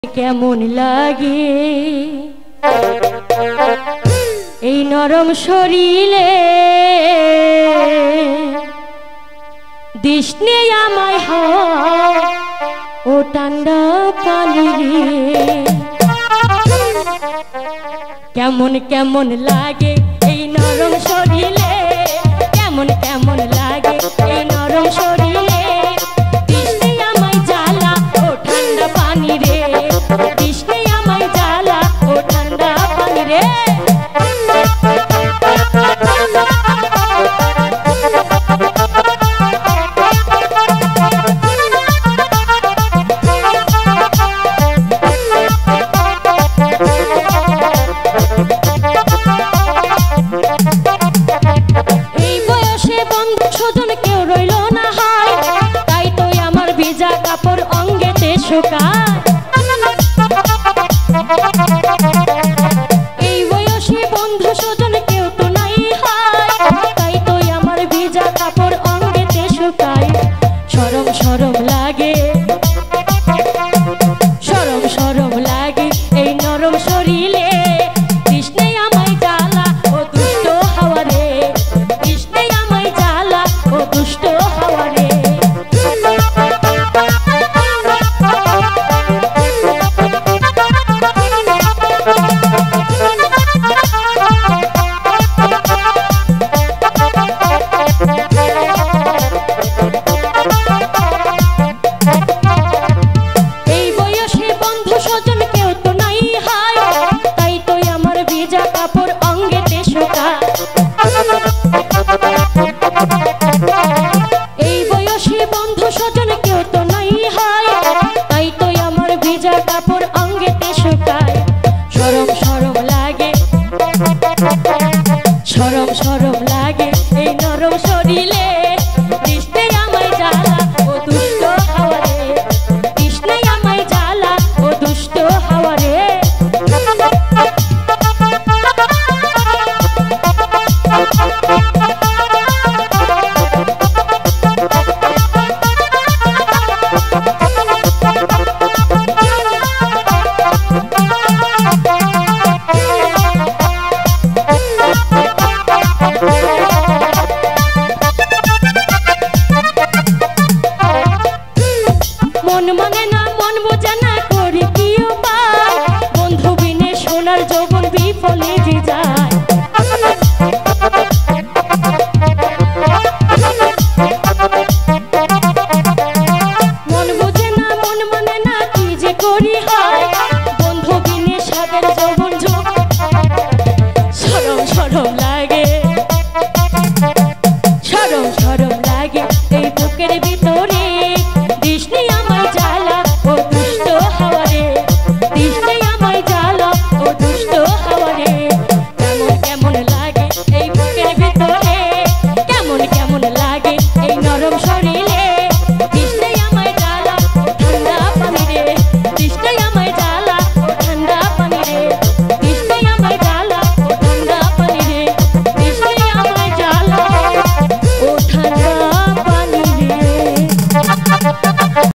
কেমন লাগে এই নরম শরীরে দিশনে আমায় ও ঠান্ডা পানি কেমন কেমন লাগে এই নরম শরীরে কেমন কেমন লাগে এই নরম শরীরে দিশনে আমায় জ্বালা ও ঠান্ডা পানি রে দিশনে আমায় জ্বালা ও ঠান্ডা পানি রে এই বয়সে বন্ধু স্বজন কেউ তো নাই তাই তো আমার ভিজা কাপড় অঙ্গেতে শুকায় শরম শরম লাগে শরম শরম লাগে এই নরম শরীরে তৃষ্ণে আমায় জ্বালা ও দুষ্ট হাওয়া রে তৃষ্ণে আমায় জ্বালা ও দুষ্ট হাওয়া রে এই বয়সে বন্ধু স্বজন কেউ তো নাই তাই তো আমার ভিজা কাপড় অঙ্গেতে শুকায় শরম শরম লাগে শরম শরম লাগে এই নরম শরীরে তৃষ্ণে আমায় জ্বালা ও দুষ্ট হাওয়া রে তৃষ্ণে আমায় জ্বালা ও দুষ্ট হাওয়া রে মন মানে না মন বোঝে না করি কি উপায় বন্ধু বিনে সোনার যৌবন বিফলে যে যায় মন বোঝে না মন মানে না কি যে করি হয় বন্ধু বিনে সাদের যৌবন ঝোঁক শরম শরম লাগে শরম শরম লাগে এই বুকের ভিতর